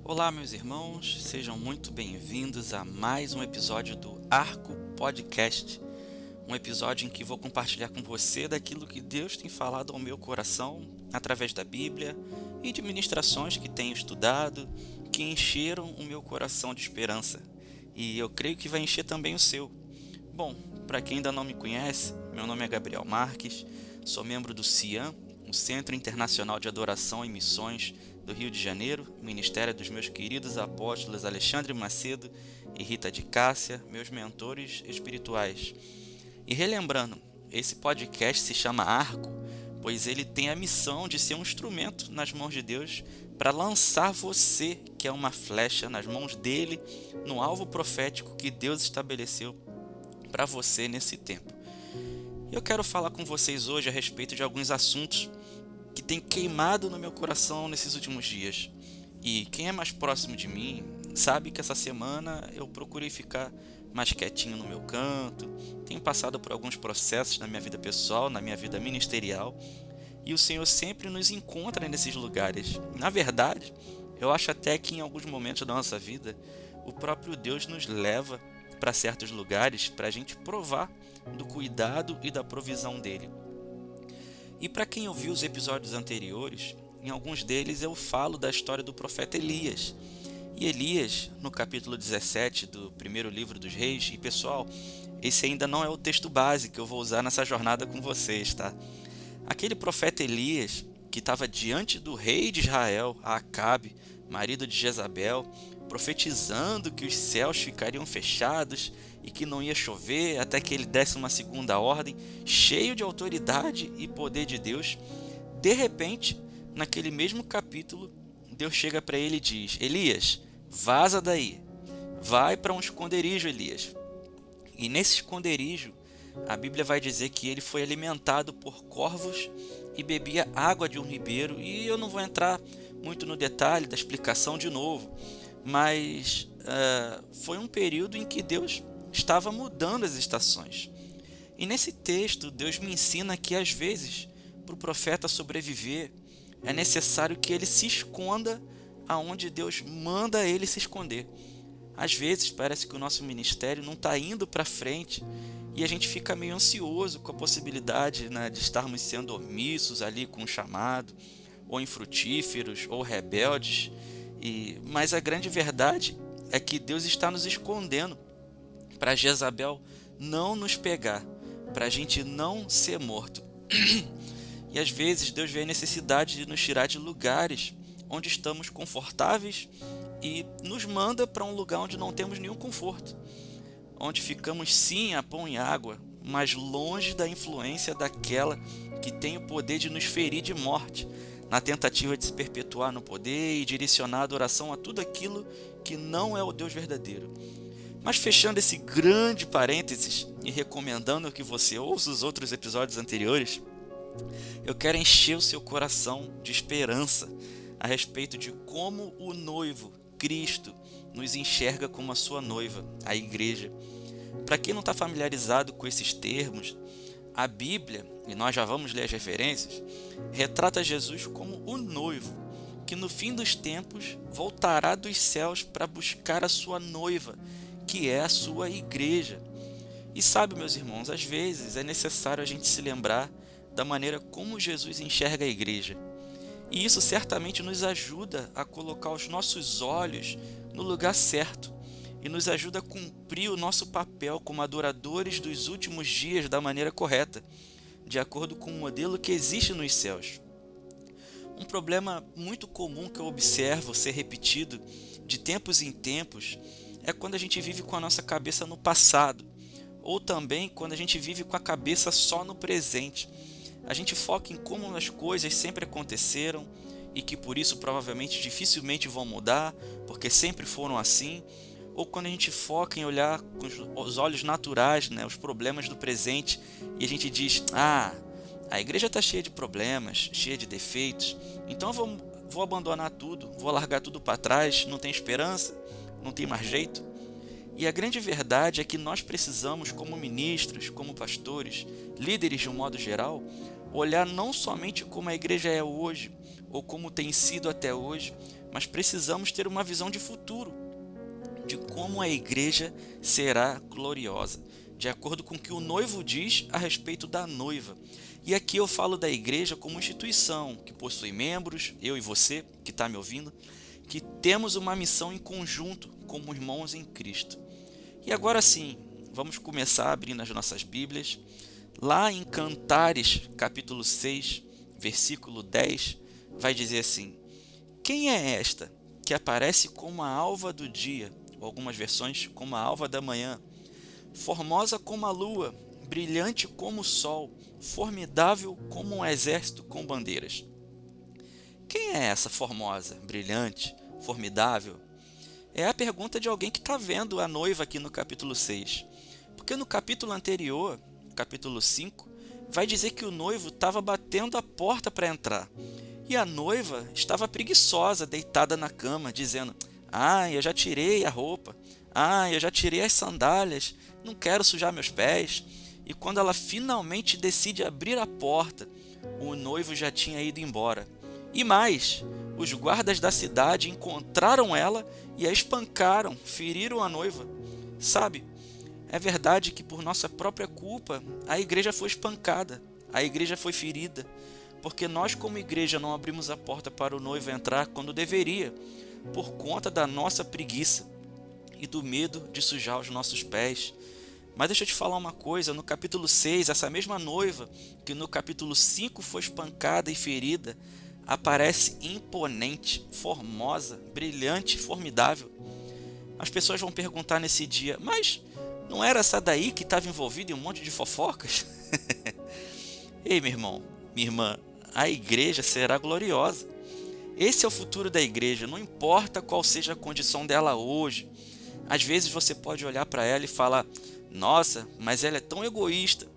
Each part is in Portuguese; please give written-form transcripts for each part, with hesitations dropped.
Olá, meus irmãos, sejam muito bem-vindos a mais um episódio do Arco Podcast, um episódio em que vou compartilhar com você daquilo que Deus tem falado ao meu coração através da Bíblia e de ministrações que tenho estudado, que encheram o meu coração de esperança, e eu creio que vai encher também o seu. Bom, para quem ainda não me conhece, meu nome é Gabriel Marques, sou membro do CIAM, o Centro Internacional de Adoração e Missões do Rio de Janeiro, ministério dos meus queridos apóstolos Alexandre Macedo e Rita de Cássia, meus mentores espirituais. E relembrando, esse podcast se chama Arco, pois ele tem a missão de ser um instrumento nas mãos de Deus para lançar você, que é uma flecha, nas mãos dele, no alvo profético que Deus estabeleceu para você nesse tempo. Eu quero falar com vocês hoje a respeito de alguns assuntos que têm queimado no meu coração nesses últimos dias. E quem é mais próximo de mim sabe que essa semana eu procurei ficar mais quietinho no meu canto, tenho passado por alguns processos na minha vida pessoal, na minha vida ministerial, e o Senhor sempre nos encontra nesses lugares. Na verdade, eu acho até que em alguns momentos da nossa vida, o próprio Deus nos leva para certos lugares para a gente provar do cuidado e da provisão dele. E para quem ouviu os episódios anteriores, em alguns deles eu falo da história do profeta Elias. E Elias, no capítulo 17 do primeiro livro dos Reis, e pessoal, esse ainda não é o texto base que eu vou usar nessa jornada com vocês, tá? Aquele profeta Elias, que estava diante do rei de Israel, Acabe, marido de Jezabel, profetizando que os céus ficariam fechados e que não ia chover até que ele desse uma segunda ordem, cheio de autoridade e poder de Deus. De repente, naquele mesmo capítulo, Deus chega para ele e diz: Elias, vaza daí, vai para um esconderijo, Elias. E nesse esconderijo, a Bíblia vai dizer que ele foi alimentado por corvos e bebia água de um ribeiro. E eu não vou entrar muito no detalhe da explicação de novo, mas foi um período em que Deus estava mudando as estações. E nesse texto, Deus me ensina que às vezes, para o profeta sobreviver, é necessário que ele se esconda aonde Deus manda ele se esconder. Às vezes parece que o nosso ministério não está indo para frente e a gente fica meio ansioso com a possibilidade, né, de estarmos sendo omissos ali com o chamado, ou infrutíferos, ou rebeldes. Mas a grande verdade é que Deus está nos escondendo para Jezabel não nos pegar, para a gente não ser morto. E às vezes Deus vê a necessidade de nos tirar de lugares onde estamos confortáveis e nos manda para um lugar onde não temos nenhum conforto, onde ficamos sim a pão e água, mas longe da influência daquela que tem o poder de nos ferir de morte, na tentativa de se perpetuar no poder e direcionar a adoração a tudo aquilo que não é o Deus verdadeiro. Mas fechando esse grande parênteses e recomendando que você ouça os outros episódios anteriores, eu quero encher o seu coração de esperança a respeito de como o noivo, Cristo, nos enxerga como a sua noiva, a igreja. Para quem não está familiarizado com esses termos, a Bíblia, e nós já vamos ler as referências, retrata Jesus como o noivo, que no fim dos tempos voltará dos céus para buscar a sua noiva, que é a sua igreja. E sabe, meus irmãos, às vezes é necessário a gente se lembrar da maneira como Jesus enxerga a igreja. E isso certamente nos ajuda a colocar os nossos olhos no lugar certo e nos ajuda a cumprir o nosso papel como adoradores dos últimos dias da maneira correta, de acordo com o modelo que existe nos céus. Um problema muito comum que eu observo ser repetido de tempos em tempos é quando a gente vive com a nossa cabeça no passado, ou também quando a gente vive com a cabeça só no presente. A gente foca em como as coisas sempre aconteceram e que por isso provavelmente dificilmente vão mudar, porque sempre foram assim. Ou quando a gente foca em olhar com os olhos naturais, né, os problemas do presente, e a gente diz: a igreja está cheia de problemas, cheia de defeitos, então eu vou abandonar tudo, vou largar tudo para trás, não tem esperança, não tem mais jeito. E a grande verdade é que nós precisamos, como ministros, como pastores, líderes de um modo geral, olhar não somente como a igreja é hoje, ou como tem sido até hoje, mas precisamos ter uma visão de futuro, de como a igreja será gloriosa, de acordo com o que o noivo diz a respeito da noiva. E aqui eu falo da igreja como instituição, que possui membros, eu e você, que está me ouvindo, que temos uma missão em conjunto como irmãos em Cristo. E agora sim, vamos começar abrindo as nossas Bíblias. Lá em Cantares, capítulo 6, versículo 10, vai dizer assim: quem é esta que aparece como a alva do dia, ou algumas versões, como a alva da manhã, formosa como a lua, brilhante como o sol, formidável como um exército com bandeiras? Quem é essa formosa, brilhante, formidável? É a pergunta de alguém que está vendo a noiva aqui no capítulo 6. Porque no capítulo anterior, capítulo 5, vai dizer que o noivo estava batendo a porta para entrar. E a noiva estava preguiçosa, deitada na cama, dizendo: eu já tirei a roupa. Eu já tirei as sandálias. Não quero sujar meus pés. E quando ela finalmente decide abrir a porta, o noivo já tinha ido embora. E mais, os guardas da cidade encontraram ela e a espancaram, feriram a noiva. Sabe, é verdade que por nossa própria culpa a igreja foi espancada, a igreja foi ferida, porque nós como igreja não abrimos a porta para o noivo entrar quando deveria, por conta da nossa preguiça e do medo de sujar os nossos pés. Mas deixa eu te falar uma coisa, no capítulo 6, essa mesma noiva, que no capítulo 5 foi espancada e ferida, aparece imponente, formosa, brilhante, formidável. As pessoas vão perguntar nesse dia: mas não era essa daí que estava envolvida em um monte de fofocas? Ei, meu irmão, minha irmã, a igreja será gloriosa. Esse é o futuro da igreja, não importa qual seja a condição dela hoje. Às vezes você pode olhar para ela e falar: nossa, mas ela é tão egoísta.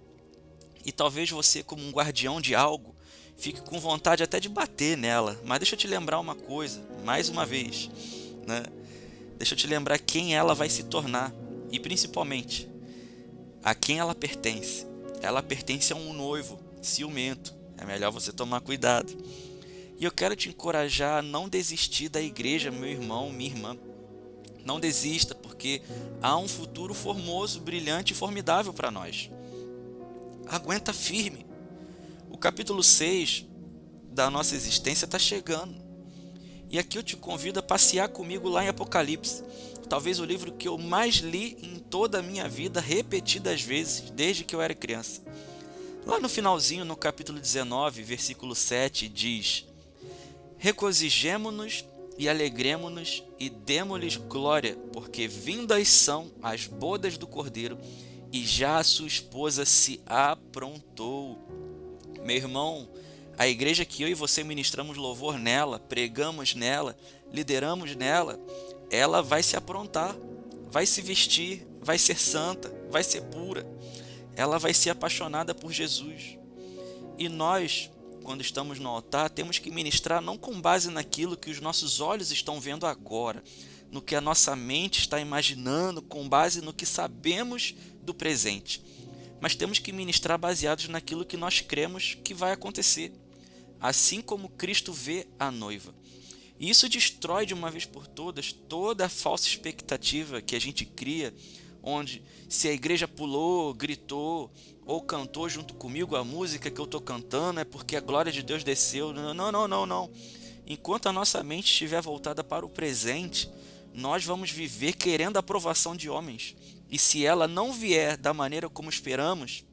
E talvez você, como um guardião de algo, fique com vontade até de bater nela. Mas deixa eu te lembrar uma coisa, mais uma vez, né? Deixa eu te lembrar quem ela vai se tornar e principalmente a quem ela pertence. Ela pertence a um noivo ciumento. É melhor você tomar cuidado. E eu quero te encorajar a não desistir da igreja, meu irmão, minha irmã. Não desista, porque há um futuro formoso, brilhante e formidável para nós. Aguenta firme. O capítulo 6 da nossa existência está chegando. E aqui eu te convido a passear comigo lá em Apocalipse. Talvez o livro que eu mais li em toda a minha vida, repetidas vezes, desde que eu era criança. Lá no finalzinho, no capítulo 19, versículo 7, diz: regozijemo-nos e alegremo-nos e demo-lhes glória, porque vindas são as bodas do Cordeiro e já a sua esposa se aprontou. Meu irmão, a igreja que eu e você ministramos louvor nela, pregamos nela, lideramos nela, ela vai se aprontar, vai se vestir, vai ser santa, vai ser pura, ela vai ser apaixonada por Jesus. E nós, quando estamos no altar, temos que ministrar não com base naquilo que os nossos olhos estão vendo agora, no que a nossa mente está imaginando, com base no que sabemos do presente, mas temos que ministrar baseados naquilo que nós cremos que vai acontecer, assim como Cristo vê a noiva. E isso destrói de uma vez por todas toda a falsa expectativa que a gente cria, onde se a igreja pulou, gritou ou cantou junto comigo a música que eu estou cantando é porque a glória de Deus desceu. Não. Enquanto a nossa mente estiver voltada para o presente, nós vamos viver querendo a aprovação de homens. E se ela não vier da maneira como esperamos,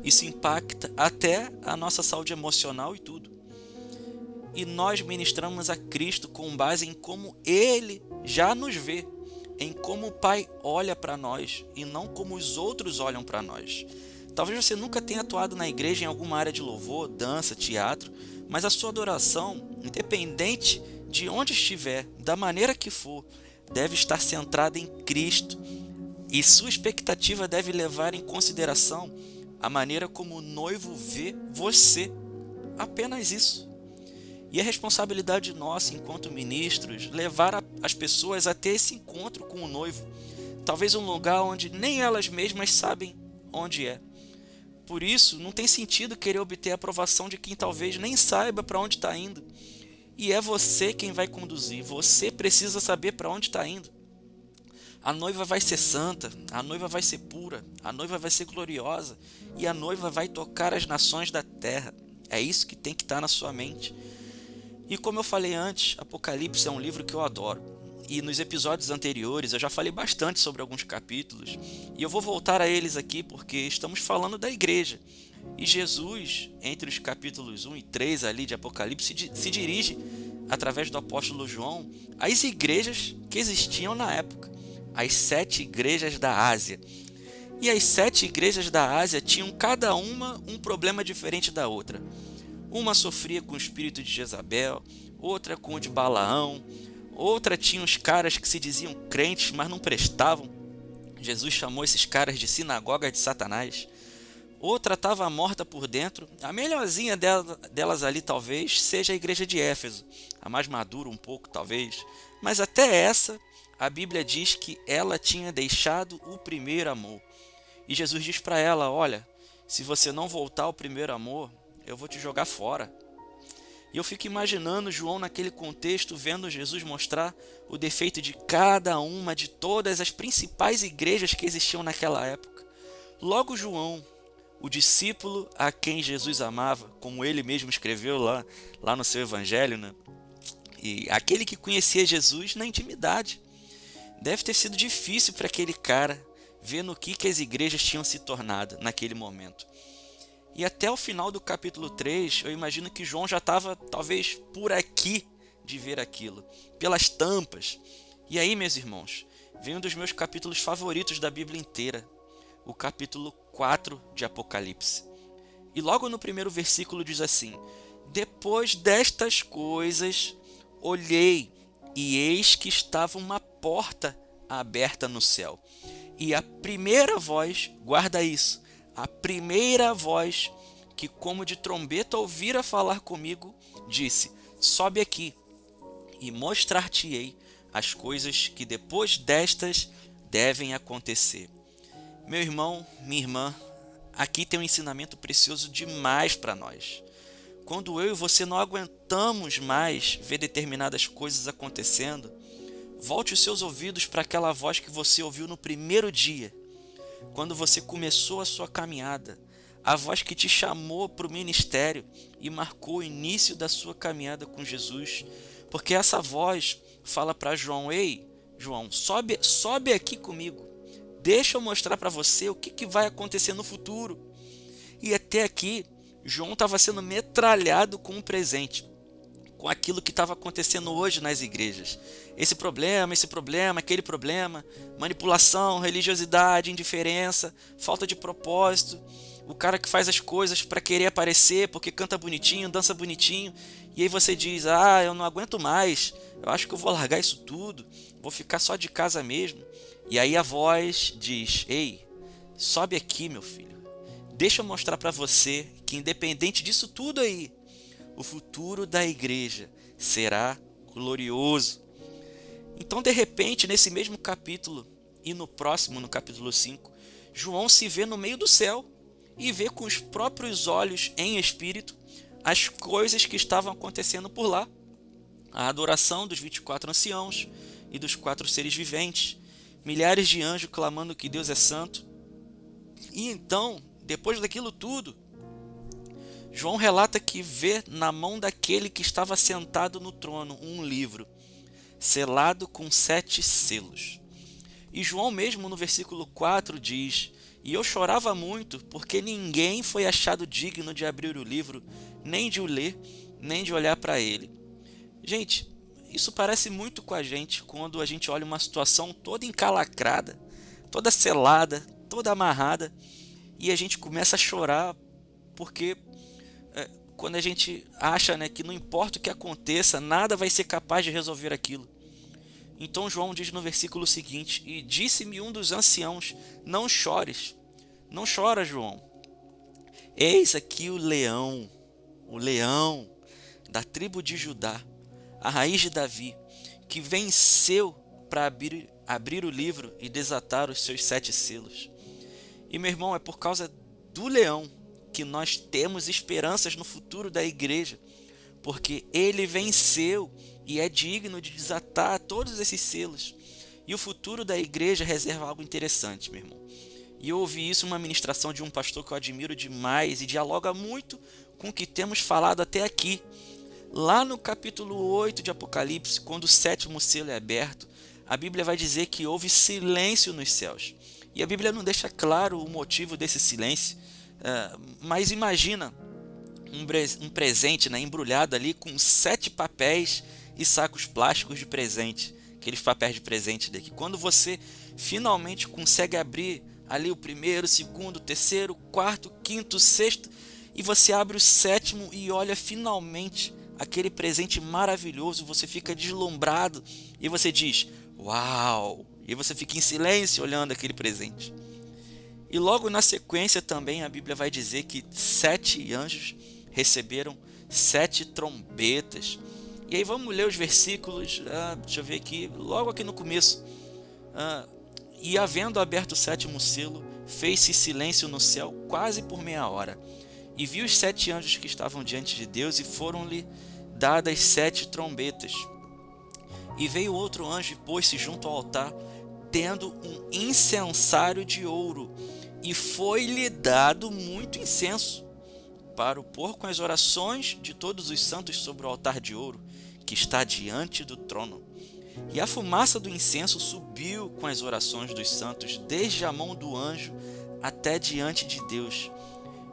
isso impacta até a nossa saúde emocional e tudo. E nós ministramos a Cristo com base em como Ele já nos vê, em como o Pai olha para nós e não como os outros olham para nós. Talvez você nunca tenha atuado na igreja em alguma área de louvor, dança, teatro, mas a sua adoração, independente de onde estiver, da maneira que for, deve estar centrada em Cristo. E sua expectativa deve levar em consideração a maneira como o noivo vê você. Apenas isso. E é responsabilidade nossa, enquanto ministros, levar as pessoas a ter esse encontro com o noivo. Talvez um lugar onde nem elas mesmas sabem onde é. Por isso, não tem sentido querer obter a aprovação de quem talvez nem saiba para onde está indo. e é você quem vai conduzir. Você precisa saber para onde está indo. A noiva vai ser santa, a noiva vai ser pura, a noiva vai ser gloriosa e a noiva vai tocar as nações da terra. É isso que tem que estar na sua mente. E como eu falei antes, Apocalipse é um livro que eu adoro. E nos episódios anteriores eu já falei bastante sobre alguns capítulos. E eu vou voltar a eles aqui porque estamos falando da igreja. E Jesus, entre os capítulos 1 e 3 ali de Apocalipse, se dirige, através do apóstolo João, às igrejas que existiam na época. As 7 igrejas da Ásia. E as 7 igrejas da Ásia tinham cada uma um problema diferente da outra. Uma sofria com o espírito de Jezabel, outra com o de Balaão, outra tinha os caras que se diziam crentes, mas não prestavam. Jesus chamou esses caras de sinagoga de Satanás. Outra estava morta por dentro. A melhorzinha delas ali talvez seja a igreja de Éfeso, a mais madura um pouco talvez, mas até essa a Bíblia diz que ela tinha deixado o primeiro amor. E Jesus diz para ela, olha, se você não voltar ao primeiro amor, eu vou te jogar fora. E eu fico imaginando João naquele contexto, vendo Jesus mostrar o defeito de cada uma de todas as principais igrejas que existiam naquela época. Logo João, o discípulo a quem Jesus amava, como ele mesmo escreveu lá no seu evangelho, né? E aquele que conhecia Jesus na intimidade. Deve ter sido difícil para aquele cara ver no que as igrejas tinham se tornado naquele momento. E até o final do capítulo 3, eu imagino que João já estava talvez por aqui de ver aquilo, pelas tampas. E aí, meus irmãos, vem um dos meus capítulos favoritos da Bíblia inteira, o capítulo 4 de Apocalipse. E logo no primeiro versículo diz assim: depois destas coisas, olhei, e eis que estava uma porta aberta no céu. E a primeira voz, guarda isso, a primeira voz que como de trombeta ouvira falar comigo, disse: sobe aqui e mostrar-te-ei as coisas que depois destas devem acontecer. Meu irmão, minha irmã, aqui tem um ensinamento precioso demais para nós. Quando eu e você não aguentamos mais ver determinadas coisas acontecendo, volte os seus ouvidos para aquela voz que você ouviu no primeiro dia, quando você começou a sua caminhada, a voz que te chamou para o ministério e marcou o início da sua caminhada com Jesus, porque essa voz fala para João: ei, João, sobe aqui comigo, deixa eu mostrar para você o que vai acontecer no futuro. E até aqui, João estava sendo metralhado com um presente, com aquilo que estava acontecendo hoje nas igrejas. Esse problema, aquele problema, manipulação, religiosidade, indiferença, falta de propósito, o cara que faz as coisas para querer aparecer, porque canta bonitinho, dança bonitinho, e aí você diz: ah, eu não aguento mais, eu acho que eu vou largar isso tudo, vou ficar só de casa mesmo. E aí a voz diz: ei, sobe aqui, meu filho, deixa eu mostrar para você que independente disso tudo aí, o futuro da igreja será glorioso. Então, de repente, nesse mesmo capítulo e no próximo, no capítulo 5, João se vê no meio do céu e vê com os próprios olhos em espírito as coisas que estavam acontecendo por lá. A adoração dos 24 anciãos e dos 4 seres viventes, milhares de anjos clamando que Deus é santo. E então, depois daquilo tudo, João relata que vê na mão daquele que estava sentado no trono um livro, selado com 7 selos. E João mesmo no versículo 4 diz: e eu chorava muito, porque ninguém foi achado digno de abrir o livro, nem de o ler, nem de olhar para ele. Gente, isso parece muito com a gente quando a gente olha uma situação toda encalacrada, toda selada, toda amarrada, e a gente começa a chorar porque quando a gente acha, né, que não importa o que aconteça, nada vai ser capaz de resolver aquilo. Então João diz no versículo seguinte: e disse-me um dos anciãos: não chores, não chora, João. Eis aqui o leão da tribo de Judá, a raiz de Davi, que venceu para abrir o livro e desatar os seus 7 selos. E meu irmão, é por causa do leão que nós temos esperanças no futuro da igreja, porque ele venceu e é digno de desatar todos esses selos. E o futuro da igreja reserva algo interessante, meu irmão. E eu ouvi isso numa ministração de um pastor que eu admiro demais e dialoga muito com o que temos falado até aqui. Lá no capítulo 8 de Apocalipse, quando o sétimo selo é aberto, a Bíblia vai dizer que houve silêncio nos céus. E a Bíblia não deixa claro o motivo desse silêncio, mas imagina um presente, né, embrulhado ali com 7 papéis e sacos plásticos de presente, aqueles papéis de presente daqui. Quando você finalmente consegue abrir ali o primeiro, segundo, terceiro, quarto, quinto, sexto, e você abre o sétimo e olha finalmente aquele presente maravilhoso, você fica deslumbrado e você diz, uau! E você fica em silêncio olhando aquele presente. E logo na sequência também a Bíblia vai dizer que 7 anjos receberam 7 trombetas. E aí vamos ler os versículos, deixa eu ver aqui, logo aqui no começo. E havendo aberto o sétimo selo, fez-se silêncio no céu quase por meia hora. E viu os 7 anjos que estavam diante de Deus, e foram-lhe dadas 7 trombetas. E veio outro anjo e pôs-se junto ao altar, tendo um incensário de ouro, e foi-lhe dado muito incenso, para o pôr com as orações de todos os santos sobre o altar de ouro, que está diante do trono. E a fumaça do incenso subiu com as orações dos santos, desde a mão do anjo até diante de Deus.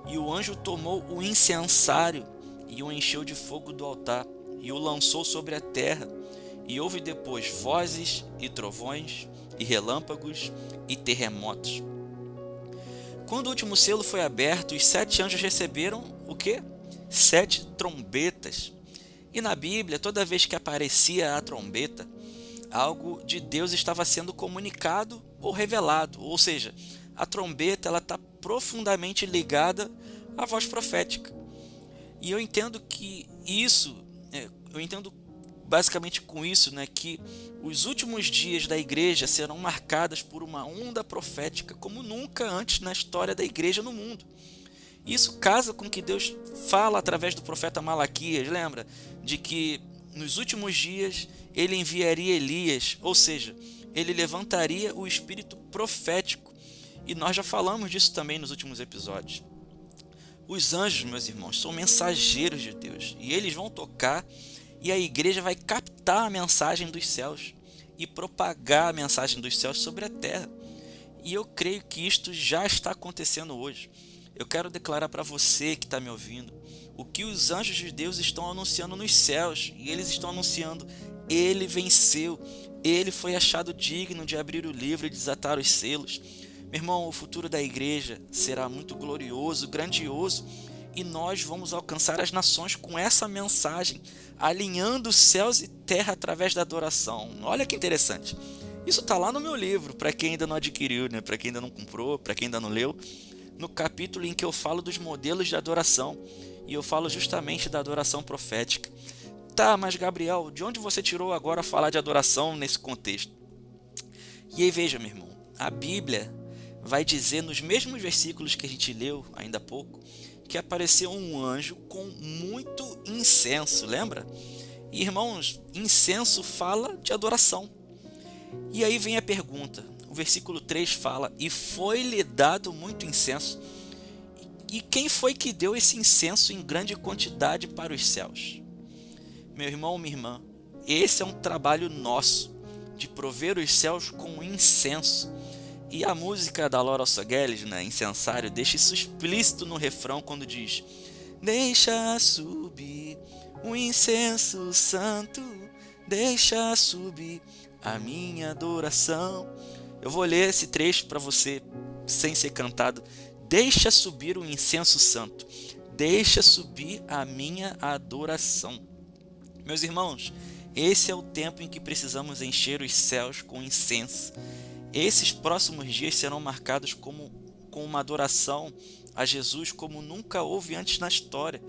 E o anjo tomou o incensário e o encheu de fogo do altar, e o lançou sobre a terra. E houve depois vozes e trovões, e relâmpagos e terremotos. Quando o último selo foi aberto, os 7 anjos receberam o quê? 7 trombetas. E na Bíblia, toda vez que aparecia a trombeta, algo de Deus estava sendo comunicado ou revelado. Ou seja, a trombeta está profundamente ligada à voz profética. E eu entendo que basicamente com isso, né, que os últimos dias da igreja serão marcados por uma onda profética como nunca antes na história da igreja no mundo. Isso casa com o que Deus fala através do profeta Malaquias, lembra? De que nos últimos dias ele enviaria Elias, ou seja, ele levantaria o espírito profético. E nós já falamos disso também nos últimos episódios. Os anjos, meus irmãos, são mensageiros de Deus, e eles vão tocar, e a igreja vai captar a mensagem dos céus e propagar a mensagem dos céus sobre a terra. E eu creio que isto já está acontecendo hoje. Eu quero declarar para você que está me ouvindo o que os anjos de Deus estão anunciando nos céus. E eles estão anunciando, ele venceu, ele foi achado digno de abrir o livro e desatar os selos. Meu irmão, o futuro da igreja será muito glorioso, grandioso, e nós vamos alcançar as nações com essa mensagem, alinhando céus e terra através da adoração. Olha que interessante. Isso está lá no meu livro, para quem ainda não adquiriu, né? Para quem ainda não comprou, para quem ainda não leu, no capítulo em que eu falo dos modelos de adoração, e eu falo justamente da adoração profética. Tá, mas Gabriel, de onde você tirou agora falar de adoração nesse contexto? E aí veja, meu irmão, a Bíblia vai dizer nos mesmos versículos que a gente leu ainda há pouco, que apareceu um anjo com muito incenso, lembra? E, irmãos, incenso fala de adoração. E aí vem a pergunta, o versículo 3 fala, e foi-lhe dado muito incenso. E quem foi que deu esse incenso em grande quantidade para os céus? Meu irmão, minha irmã, esse é um trabalho nosso, de prover os céus com incenso. E a música da Laura Sogueles, né, Incensário, deixa isso explícito no refrão quando diz: deixa subir o incenso santo, deixa subir a minha adoração. Eu vou ler esse trecho para você, sem ser cantado. Deixa subir o incenso santo, deixa subir a minha adoração. Meus irmãos, esse é o tempo em que precisamos encher os céus com incenso. Esses próximos dias serão marcados com uma adoração a Jesus como nunca houve antes na história.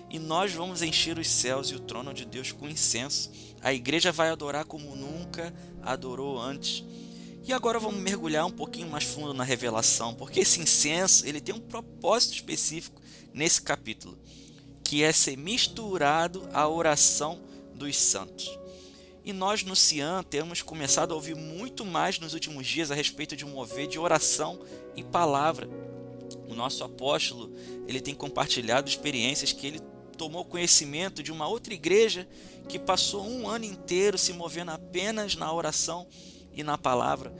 E nós vamos encher os céus e o trono de Deus com incenso. A igreja vai adorar como nunca adorou antes. E agora vamos mergulhar um pouquinho mais fundo na revelação, porque esse incenso ele tem um propósito específico nesse capítulo, que é ser misturado à oração dos santos. E nós no Cian temos começado a ouvir muito mais nos últimos dias a respeito de um mover de oração e palavra. O nosso apóstolo, ele tem compartilhado experiências que ele tomou conhecimento de uma outra igreja que passou um ano inteiro se movendo apenas na oração e na palavra.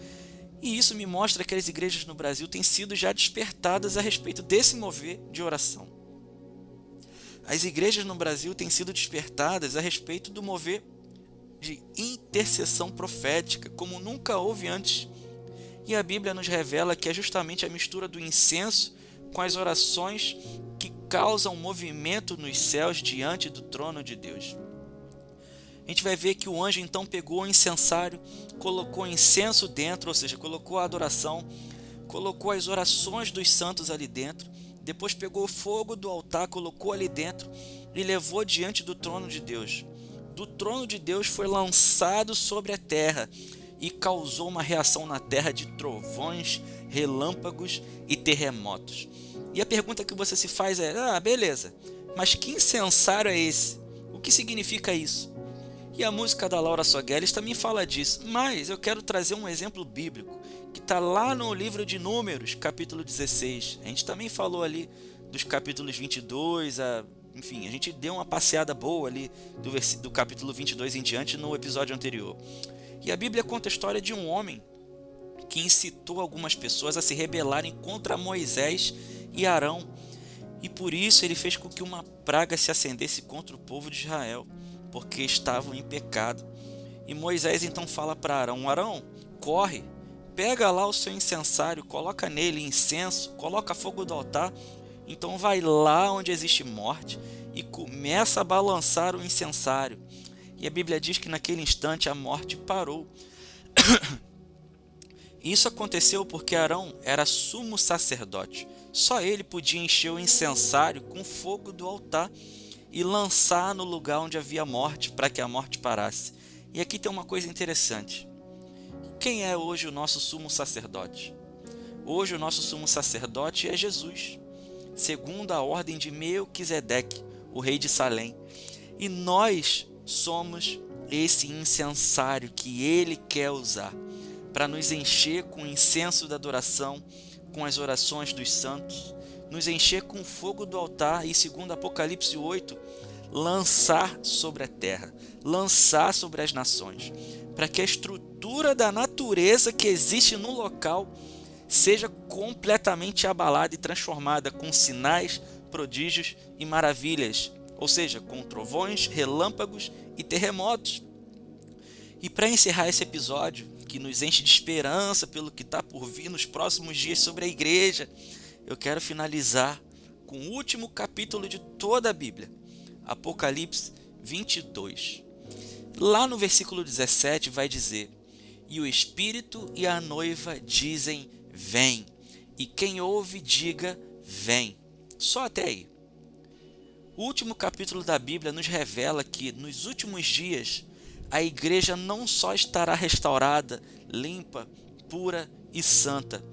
E isso me mostra que as igrejas no Brasil têm sido já despertadas a respeito desse mover de oração. As igrejas no Brasil têm sido despertadas a respeito do mover de intercessão profética, como nunca houve antes. E a Bíblia nos revela que é justamente a mistura do incenso com as orações que causam movimento nos céus diante do trono de Deus. A gente vai ver que o anjo então pegou o incensário, colocou incenso dentro, ou seja, colocou a adoração, colocou as orações dos santos ali dentro, depois pegou o fogo do altar, colocou ali dentro e levou diante do trono de Deus. Do trono de Deus foi lançado sobre a terra e causou uma reação na terra de trovões, relâmpagos e terremotos. E a pergunta que você se faz é: beleza, mas que incensário é esse? O que significa isso? E a música da Laura Sogueles também fala disso, mas eu quero trazer um exemplo bíblico que está lá no livro de Números, capítulo 16. A gente também falou ali dos capítulos 22 enfim, a gente deu uma passeada boa ali do capítulo 22 em diante no episódio anterior. E a Bíblia conta a história de um homem que incitou algumas pessoas a se rebelarem contra Moisés e Arão. E por isso ele fez com que uma praga se acendesse contra o povo de Israel, porque estavam em pecado. E Moisés então fala para Arão: Arão, corre, pega lá o seu incensário, coloca nele incenso, coloca fogo do altar. Então vai lá onde existe morte e começa a balançar o incensário. E a Bíblia diz que naquele instante a morte parou. Isso aconteceu porque Arão era sumo sacerdote. Só ele podia encher o incensário com fogo do altar e lançar no lugar onde havia morte, para que a morte parasse. E aqui tem uma coisa interessante. Quem é hoje o nosso sumo sacerdote? Hoje o nosso sumo sacerdote é Jesus, segundo a ordem de Melquisedeque, o rei de Salém. E nós somos esse incensário que ele quer usar para nos encher com o incenso da adoração, com as orações dos santos, nos encher com o fogo do altar e, segundo Apocalipse 8, lançar sobre a terra, lançar sobre as nações, para que a estrutura da natureza que existe no local seja completamente abalada e transformada com sinais, prodígios e maravilhas, ou seja, com trovões, relâmpagos e terremotos. E para encerrar esse episódio, que nos enche de esperança pelo que está por vir nos próximos dias sobre a igreja, eu quero finalizar com o último capítulo de toda a Bíblia, Apocalipse 22. Lá no versículo 17 vai dizer: E o Espírito e a noiva dizem: Vem. E quem ouve, diga: Vem. Só até aí. O último capítulo da Bíblia nos revela que, nos últimos dias, a igreja não só estará restaurada, limpa, pura e santa,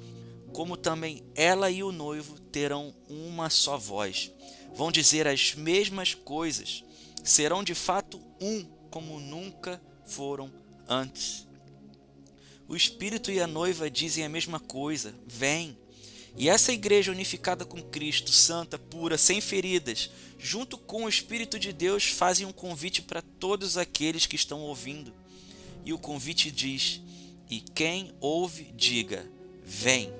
como também ela e o noivo terão uma só voz. Vão dizer as mesmas coisas. Serão de fato um, como nunca foram antes. O Espírito e a noiva dizem a mesma coisa: Vem. E essa igreja unificada com Cristo, santa, pura, sem feridas, junto com o Espírito de Deus, fazem um convite para todos aqueles que estão ouvindo. E o convite diz: E quem ouve, diga: Vem.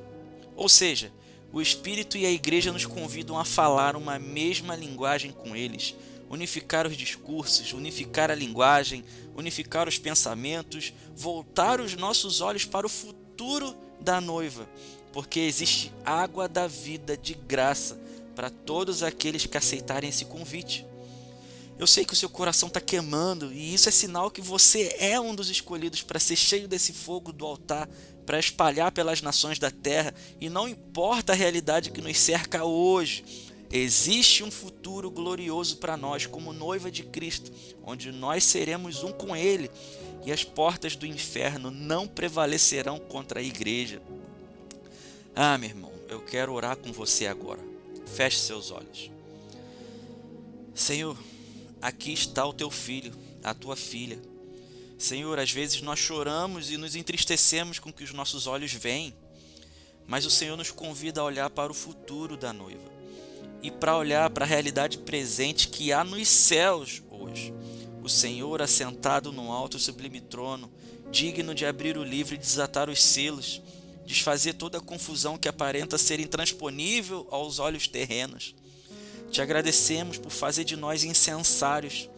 Ou seja, o Espírito e a igreja nos convidam a falar uma mesma linguagem com eles, unificar os discursos, unificar a linguagem, unificar os pensamentos, voltar os nossos olhos para o futuro da noiva, porque existe água da vida de graça para todos aqueles que aceitarem esse convite. Eu sei que o seu coração está queimando e isso é sinal que você é um dos escolhidos para ser cheio desse fogo do altar, para espalhar pelas nações da terra, e não importa a realidade que nos cerca hoje, existe um futuro glorioso para nós como noiva de Cristo, onde nós seremos um com Ele e as portas do inferno não prevalecerão contra a igreja. Meu irmão, eu quero orar com você agora. Feche seus olhos. Senhor, aqui está o teu filho, a tua filha. Senhor, às vezes nós choramos e nos entristecemos com o que os nossos olhos veem, mas o Senhor nos convida a olhar para o futuro da noiva e para olhar para a realidade presente que há nos céus hoje. O Senhor assentado num alto e sublime trono, digno de abrir o livro e desatar os selos, desfazer toda a confusão que aparenta ser intransponível aos olhos terrenos. Te agradecemos por fazer de nós incensários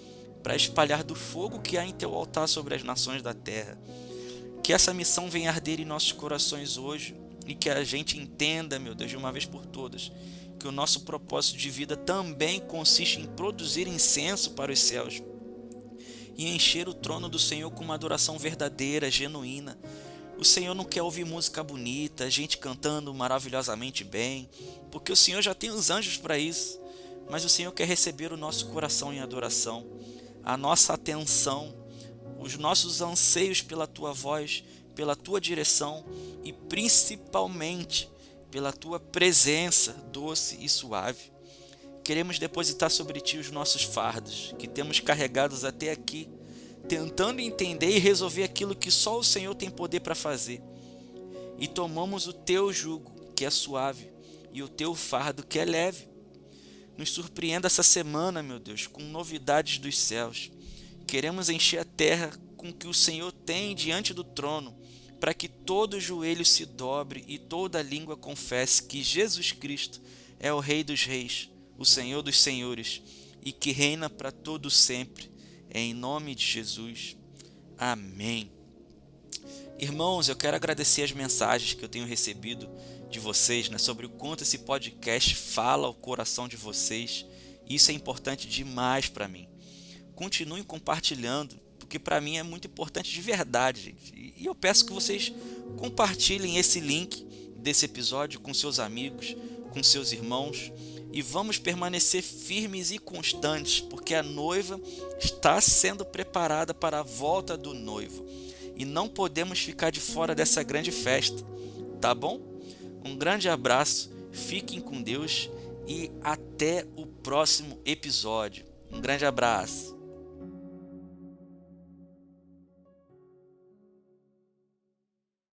para espalhar do fogo que há em teu altar sobre as nações da terra. Que essa missão venha arder em nossos corações hoje e que a gente entenda, meu Deus, de uma vez por todas, que o nosso propósito de vida também consiste em produzir incenso para os céus e encher o trono do Senhor com uma adoração verdadeira, genuína. O Senhor não quer ouvir música bonita, gente cantando maravilhosamente bem, porque o Senhor já tem os anjos para isso, mas o Senhor quer receber o nosso coração em adoração, a nossa atenção, os nossos anseios pela tua voz, pela tua direção e principalmente pela tua presença doce e suave. Queremos depositar sobre ti os nossos fardos que temos carregados até aqui, tentando entender e resolver aquilo que só o Senhor tem poder para fazer. E tomamos o teu jugo, que é suave, e o teu fardo, que é leve. Nos surpreenda essa semana, meu Deus, com novidades dos céus. Queremos encher a terra com o que o Senhor tem diante do trono, para que todo joelho se dobre e toda língua confesse que Jesus Cristo é o Rei dos Reis, o Senhor dos Senhores, e que reina para todo sempre. Em nome de Jesus. Amém. Irmãos, eu quero agradecer as mensagens que eu tenho recebido de vocês, sobre o quanto esse podcast fala ao coração de vocês. Isso é importante demais para mim. Continuem compartilhando, porque para mim é muito importante de verdade, gente. E eu peço que vocês compartilhem esse link desse episódio com seus amigos, com seus irmãos, e vamos permanecer firmes e constantes, porque a noiva está sendo preparada para a volta do noivo e não podemos ficar de fora dessa grande festa, tá bom? Um grande abraço, fiquem com Deus e até o próximo episódio. Um grande abraço.